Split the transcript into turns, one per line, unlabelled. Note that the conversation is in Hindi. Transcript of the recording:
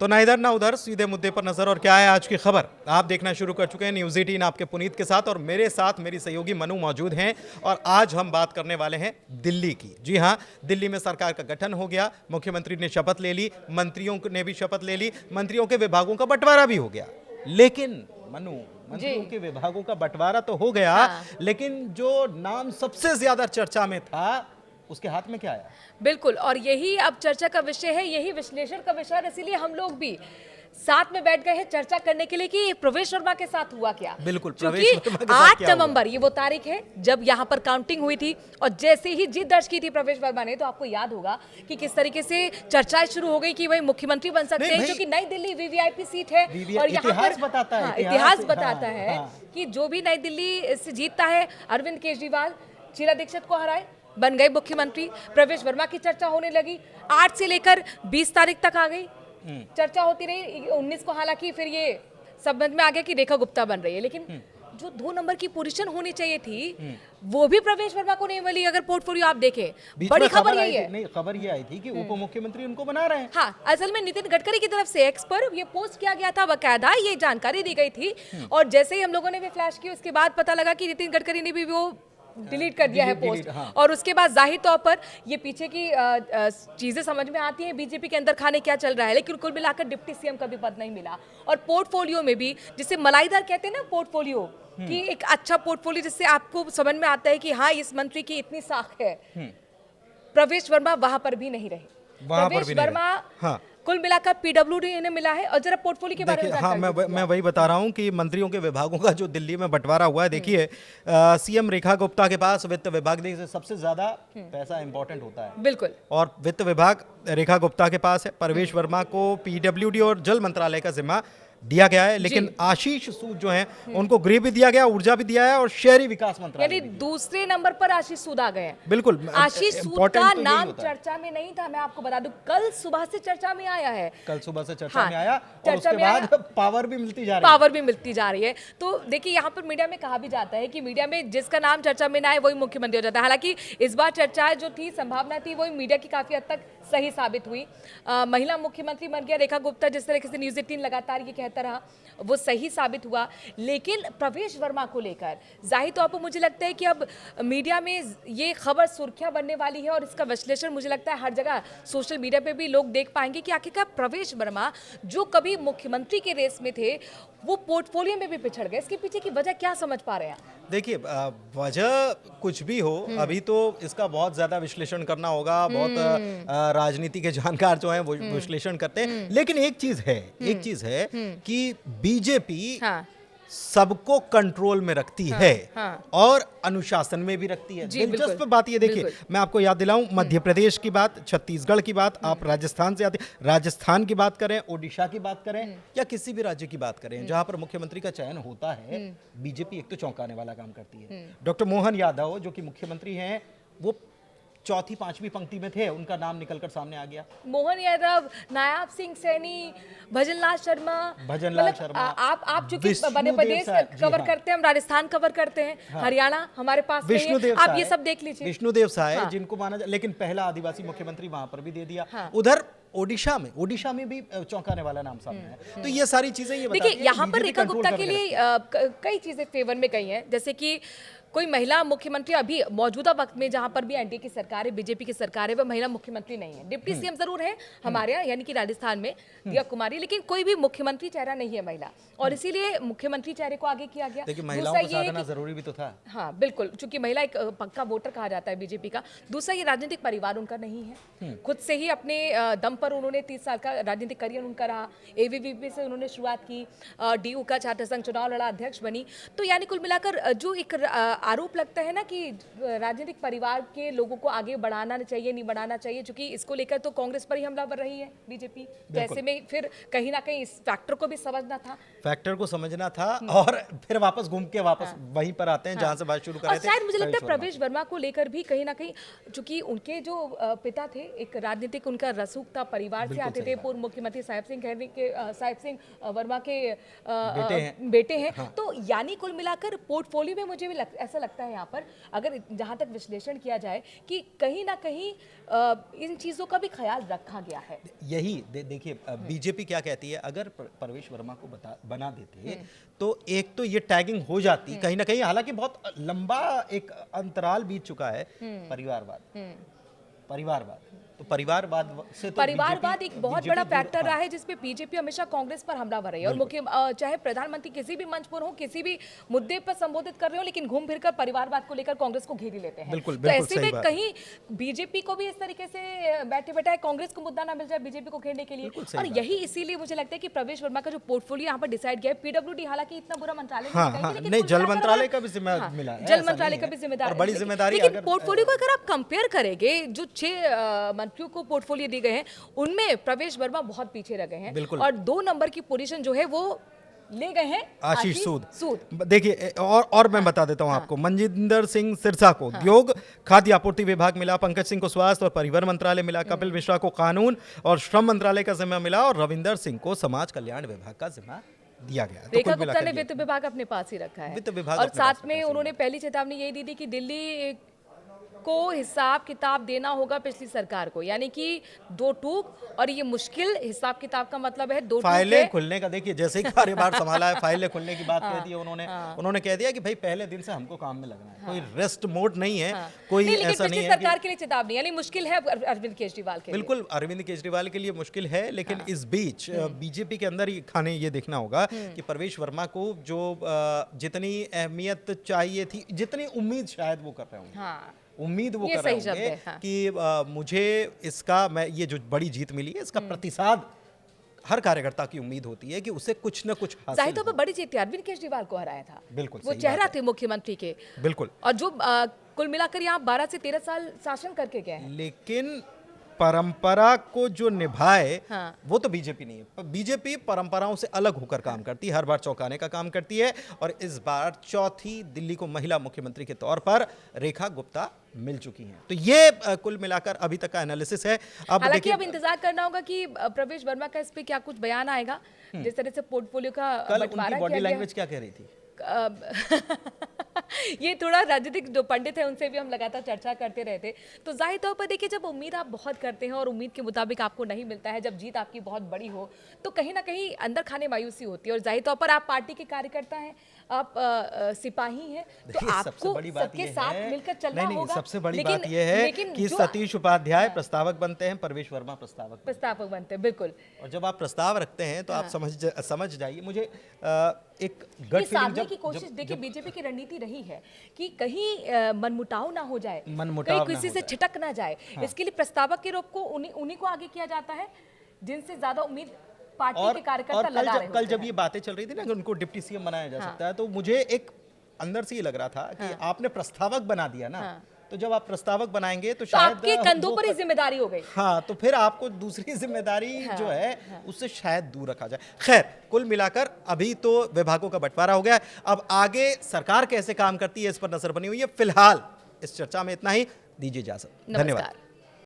तो ना इधर ना उधर, सीधे मुद्दे पर नजर। और क्या है आज की खबर, आप देखना शुरू कर चुके हैं न्यूज़ 18 आपके पुनीत के साथ, और मेरे साथ मेरी सहयोगी मनु मौजूद हैं। और आज हम बात करने वाले हैं दिल्ली की। जी हाँ, दिल्ली में सरकार का गठन हो गया, मुख्यमंत्री ने शपथ ले ली, मंत्रियों ने भी शपथ ले ली, मंत्रियों के विभागों का बंटवारा भी हो गया। लेकिन मनु, मंत्रियों के विभागों का बंटवारा तो हो गया, लेकिन जो नाम सबसे ज्यादा चर्चा में था उसके हाथ में क्या आया?
बिल्कुल, और यही अब चर्चा का विषय है, यही विश्लेषण का विषय है। इसीलिए हम लोग भी साथ में बैठ गए हैं चर्चा करने के लिए कि प्रवेश वर्मा के साथ हुआ क्या।
बिल्कुल,
क्योंकि
प्रवेश वर्मा के साथ
8
क्या हुआ?
नवंबर ये वो तारीख है जब यहाँ पर काउंटिंग हुई थी, और जैसे ही जीत दर्ज की थी प्रवेश वर्मा ने, तो आपको याद होगा कि किस तरीके से चर्चाएं शुरू हो गई कि वही मुख्यमंत्री बन सकते हैं, क्योंकि नई दिल्ली वीवीआईपी सीट है। और यहाँ
इतिहास
पर
बताता है,
इतिहास बताता है कि जो भी नई दिल्ली से जीतता है, अरविंद केजरीवाल शीला दीक्षित को हराए, बन गए मुख्यमंत्री। प्रवेश वर्मा की चर्चा होने लगी, 8 से लेकर 20 तारीख तक आ गई, चर्चा होती रही। 19 को हालांकि फिर ये समझ में आ गया कि रेखा गुप्ता बन रही है, लेकिन जो 2 नंबर की पोजीशन होनी चाहिए थी वो भी प्रवेश वर्मा को नहीं मिली। अगर पोर्टफोलियो आप देखें, बड़ी खबर यही है।
नहीं, खबर ये आई थी कि उप मुख्यमंत्री उनको बना रहे हैं।
हाँ, असल में नितिन गडकरी की तरफ से एक्स पर ये पोस्ट किया गया था, बकायदा ये जानकारी दी गई थी। और जैसे ही हम लोगों ने भी फ्लैश की, उसके बाद पता लगा कि नितिन गडकरी ने भी वो डिलीट कर दिया है पोस्ट। और उसके बाद जाहिर तौर पर ये पीछे की चीजें समझ में आती हैं, बीजेपी के अंदर खाने क्या चल रहा है। लेकिन कुल मिलाकर डिप्टी सीएम का भी पद नहीं मिला, और पोर्टफोलियो में भी, जिसे मलाईदार कहते हैं ना पोर्टफोलियो, कि एक अच्छा पोर्टफोलियो जिससे आपको समझ में आता है कि हाँ इस मंत्री की इतनी साख है, प्रवेश वर्मा वहां पर भी नहीं रहे। प्रवेश वर्मा कुल मिलाकर पीडब्ल्यूडी ने मिला है। और जरा पोर्टफोलियो के बारे में
हाँ, मैं वही बता रहा हूँ कि मंत्रियों के विभागों का जो दिल्ली में बंटवारा हुआ है, देखिए सीएम रेखा गुप्ता के पास वित्त विभाग से सबसे ज्यादा पैसा इंपॉर्टेंट होता है।
बिल्कुल,
और वित्त विभाग रेखा गुप्ता के पास है। प्रवेश वर्मा को पीडब्ल्यूडी और जल मंत्रालय का जिम्मा दिया गया है, लेकिन आशीष सूद जो हैं उनको गृह भी दिया गया, ऊर्जा भी दिया है, और शहरी विकास मंत्रालय,
यानी दूसरे नंबर पर आशीष सूद आ गए हैं।
बिल्कुल,
आशीष सूद का नाम चर्चा में नहीं था, मैं आपको बता दूं, कल सुबह से चर्चा में आया है।
कल सुबह से चर्चा में आया, और उसके बाद पावर भी मिलती जा रही है।
तो देखिए, यहाँ पर मीडिया में कहा भी जाता है कि मीडिया में जिसका नाम चर्चा में ना आए वही मुख्यमंत्री हो जाता है। हालांकि इस बार चर्चा जो थी, संभावना थी, वही मीडिया की काफी हद तक सही साबित हुई। महिला मुख्यमंत्री बन गया रेखा गुप्ता, जिस तरीके से न्यूज़ 18 लगातार ये कहता रहा, वो सही साबित हुआ। लेकिन प्रवेश वर्मा को लेकर जाहिर तौर पर मुझे लगता है कि अब मीडिया में ये खबर सुर्खियां बनने वाली है, और इसका विश्लेषण मुझे लगता है हर जगह सोशल मीडिया पे भी लोग देख पाएंगे कि आखिरकार प्रवेश वर्मा जो कभी मुख्यमंत्री के रेस में थे, वो पोर्टफोलियो में भी पिछड़ गए। इसके पीछे की वजह क्या समझ पा रहे हैं?
देखिए, वजह कुछ भी हो, अभी तो इसका बहुत ज्यादा विश्लेषण करना होगा। बहुत राजनीति के जानकार जो हैं वो विश्लेषण करते हैं। लेकिन एक चीज है कि बीजेपी सबको कंट्रोल में रखती है, और अनुशासन में भी रखती है। दिलचस्प बात ये देखिए, मैं आपको याद दिलाऊं, मध्य प्रदेश की बात, छत्तीसगढ़ की बात, आप राजस्थान से आते, राजस्थान की बात करें, ओडिशा की बात करें, या किसी भी राज्य की बात करें जहां पर मुख्यमंत्री का चयन होता है, बीजेपी एक तो चौंकाने वाला काम करती है। डॉक्टर मोहन यादव जो कि मुख्यमंत्री हैं, वो चौथी पांचवी पंक्ति में थे, उनका नाम निकलकर सामने आ गया।
मोहन यादव, नायाब सिंह सैनी, भजनलाल शर्मा, आप चूंकि मध्य प्रदेश कवर करते हैं, हम राजस्थान कवर करते हैं, हरियाणा हमारे पास नहीं है, आप ये सब देख लीजिए।
विष्णुदेव साय जिनको माना जाए, लेकिन पहला आदिवासी मुख्यमंत्री वहां पर भी दे दिया। उधर ओडिशा में भी चौंकाने वाला नाम सामने है। तो ये सारी चीजें ये
देखिए, यहाँ पर रेखा गुप्ता के लिए कई चीजें फेवर में गई हैं, जैसे कि कोई महिला मुख्यमंत्री अभी मौजूदा वक्त में, जहां पर भी एनडीए की सरकार है, बीजेपी की सरकार है, वह महिला मुख्यमंत्री नहीं है। डिप्टी सीएम जरूर है हमारे यहाँ, यानी कि राजस्थान में दिया कुमारी, लेकिन कोई भी मुख्यमंत्री चेहरा नहीं है महिला, और इसीलिए मुख्यमंत्री चेहरे को आगे किया गया।
लेकिन महिलाओं को साथ आना जरूरी भी तो था।
हाँ बिल्कुल, चूंकि महिला एक पक्का वोटर कहा जाता है बीजेपी का। दूसरा, ये राजनीतिक परिवार उनका नहीं है, खुद से ही अपने दम पर उन्होंने 30 साल का राजनीतिक करियर उनका रहा। एबीवीपी से उन्होंने शुरुआत की, डीयू का छात्र संघ चुनाव लड़ा, अध्यक्ष बनी। तो यानी कुल मिलाकर जो एक आरोप लगता है ना कि राजनीतिक परिवार के लोगों को आगे बढ़ाना चाहिए, नहीं बढ़ाना चाहिए, क्योंकि इसको लेकर तो कांग्रेस पर ही हमलावर रही है बीजेपी। जैसे में फिर कहीं ना कहीं इस फैक्टर को भी समझना था,
और फिर वापस घूम के वापस वहीं पर आते हैं जहां से बात शुरू कर रहे थे।
शायद मुझे लगता है प्रवेश वर्मा को लेकर भी कहीं ना कहीं, चूंकि उनके जो पिता थे, एक राजनीतिक उनका रसूख था, परिवार से आते थे, पूर्व मुख्यमंत्री साहिब सिंह वर्मा के बेटे हैं। तो यानी कुल मिलाकर पोर्टफोलियो में मुझे भी ऐसा ऐसा लगता है यहाँ पर, अगर जहाँ तक विश्लेषण किया जाए, कि कहीं ना कहीं इन चीज़ों का भी ख्याल रखा गया है।
यही देखिए, बीजेपी क्या कहती है, अगर प्रवेश वर्मा को बना देते तो एक तो ये टैगिंग हो जाती कहीं ना कहीं, हालांकि बहुत लंबा एक अंतराल बीत चुका है। परिवारवाद तो परिवारवाद से तो
परिवारवाद एक बहुत बड़ा
दूर-
फैक्टर रहा
हाँ,
है जिसपे बीजेपी हमेशा कांग्रेस पर हमलावर रही है, और मुख्य चाहे प्रधानमंत्री किसी भी मंच पर हो, किसी भी मुद्दे पर संबोधित कर रहे हो, लेकिन घूम फिरकर परिवारवाद को लेकर कांग्रेस को घेर ही लेते हैं।
बिल्कुल,
तो
बिल्कुल
ऐसे
सही
में
बात।
कहीं बीजेपी को भी इस तरीके से बैठे बैठाए कांग्रेस को मुद्दा ना मिल जाए बीजेपी को घेरने के लिए,
बिल्कुल सही
और
बात
यही इसीलिए मुझे लगता है कि प्रवेश वर्मा का जो पोर्टफोलियो यहाँ पर डिसाइड किया है, पीडब्ल्यूडी हालांकि इतना बुरा मंत्रालय नहीं
हाँ,
कहेंगे,
हाँ,
लेकिन
नहीं,
कुल
जल
मिलाकर
मंत्रालय
अगर-
का भी जिम्मा
हाँ,
मिला है,
जल
ऐसा
मंत्रालय
नहीं
का
है।
भी जिम्मेदार
और बड़ी
लेकिन-
जिम्मेदारी
लेकिन
अगर-
पोर्टफोलियो को अगर आप कंपेयर करेंगे, जो 6 मंत्रियों को पोर्टफोलियो दिए गए हैं, उनमें प्रवेश वर्मा बहुत पीछे रह गए हैं,
बिल्कुल।
और 2 नंबर की पोजीशन जो है वो ले गए हैं
आशीष सूद।
सूद।
देखिए, और मैं बता देता हूं आपको, मनजिंदर सिंह सिरसा को उद्योग खाद्य आपूर्ति विभाग मिला, पंकज सिंह को स्वास्थ्य और परिवहन मंत्रालय मिला, कपिल मिश्रा को कानून और श्रम मंत्रालय का जिम्मा मिला, और रविंदर सिंह को समाज कल्याण विभाग का जिम्मा दिया गया। तो
रेखा
कुल
गुप्ता
मिलाकर
ने
ये-
वित्त विभाग अपने पास ही रखा है,
वित्त विभाग
और
अपने पास
साथ में
रखा है,
उन्होंने पहली चेतावनी यही दी थी कि दिल्ली को हिसाब किताब देना होगा पिछली सरकार को, यानी कि 2 टूक, और ये मुश्किल हिसाब किताब का मतलब है 2 टूक
फाइलें
है।
खुलने का, देखिए जैसे ही कार्यभार संभाला है, फाइलें खुलने की बात कह दी है उन्होंने कह दिया कि भाई पहले दिन से हमको काम में लगना है, कोई रेस्ट मोड नहीं है, कोई
नहीं, लेकिन
ऐसा
पिछली
नहीं है
सरकार
कि
के लिए चेतावनी, यानी मुश्किल है अरविंद केजरीवाल के लिए।
बिल्कुल अरविंद केजरीवाल के लिए मुश्किल है, लेकिन इस बीच बीजेपी के अंदर खाने ये देखना होगा कि प्रवेश वर्मा को जो जितनी अहमियत चाहिए थी, जितनी उम्मीद शायद वो कर रहे होंगे,
हाँ,
उम्मीद वो
ये
कर रहे
सही शब्द
होंगे
है, हाँ।
कि मुझे इसका, मैं ये जो बड़ी जीत मिली है इसका प्रतिसाद, हर कार्यकर्ता की उम्मीद होती है कि उसे कुछ न कुछ
जाहिर
हासिल
तौर पर बड़ी जीत थी, अरविंद केजरीवाल को हराया था,
बिल्कुल
वो
सही
चेहरा
बात
थे मुख्यमंत्री के,
है। बिल्कुल,
और जो कुल मिलाकर यहाँ 12 से 13 साल शासन करके गए हैं।
लेकिन परंपरा को जो निभाए
हाँ।
वो तो बीजेपी नहीं है। बीजेपी परंपराओं से अलग होकर काम करती है, हर बार चौंकाने का काम करती है, और इस बार चौथी दिल्ली को महिला मुख्यमंत्री के तौर पर रेखा गुप्ता मिल चुकी हैं। तो ये कुल मिलाकर अभी तक का एनालिसिस है। अब
हालांकि
देखिए,
अब इंतजार करना होगा कि प्रवेश वर्मा का इस पे क्या कुछ बयान आएगा, जिस तरह से पोर्टफोलियो का
कल
बंटवारा
उनकी बॉडी
किया गया।
लैंग्वेज क्या कह रही थी?
ये थोड़ा राजनीतिक जो पंडित है उनसे भी हम लगातार चर्चा करते रहे थे। तो जाहिर तौर पर देखिए, जब उम्मीद आप बहुत करते हैं और उम्मीद के मुताबिक आपको नहीं मिलता है, जब जीत आपकी बहुत बड़ी हो, तो कहीं ना कहीं अंदर खाने मायूसी होती है। और जाहिर तौर पर आप पार्टी के कार्यकर्ता हैं, आप सिपाही हैं, तो
देखिए, सबसे
आपको
बड़ी बात
सबके
ये
साथ
है,
मिलकर चलना
नहीं,
होगा।
सबसे बड़ी
लेकिन-
बात यह है
लेकिन
कि
जो
सतीश उपाध्याय प्रस्तावक बनते हैं, प्रवेश वर्मा
प्रस्तावक बनते हैं, बिल्कुल।
और जब आप प्रस्ताव रखते हैं तो आप समझ जाइए। मुझे एक
ये
गट
साधने
फीलिंग
की कोशिश
जब
देखिए बीजेपी की रणनीति रही है कि कहीं मनमुटाव ना हो जाए,
मनमुटाव
कहीं
ना
किसी
हो
से
जाए।
छिटक ना जाए, इसके लिए प्रस्तावक के रूप को उन्हीं को आगे किया जाता है जिनसे ज्यादा उम्मीद पार्टी के कार्यकर्ता लगा रहे
कल
होते
जब
हैं।
ये बातें चल रही थी ना कि उनको डिप्टी सीएम बनाया जा सकता है, तो मुझे एक अंदर से ये लग रहा था कि आपने प्रस्तावक बना दिया ना, तो जब आप प्रस्तावक बनाएंगे तो
तो
शायद
आपके कंधों
वो
पर ही जिम्मेदारी हो गई।
हाँ, तो फिर आपको दूसरी जिम्मेदारी जो है उससे शायद दूर रखा जाए। खैर, कुल मिलाकर अभी तो विभागों का बंटवारा हो गया है, अब आगे सरकार कैसे काम करती है इस पर नजर बनी हुई है। फिलहाल इस चर्चा में इतना ही, दीजिए इजाजत, धन्यवाद।
नमस्कार।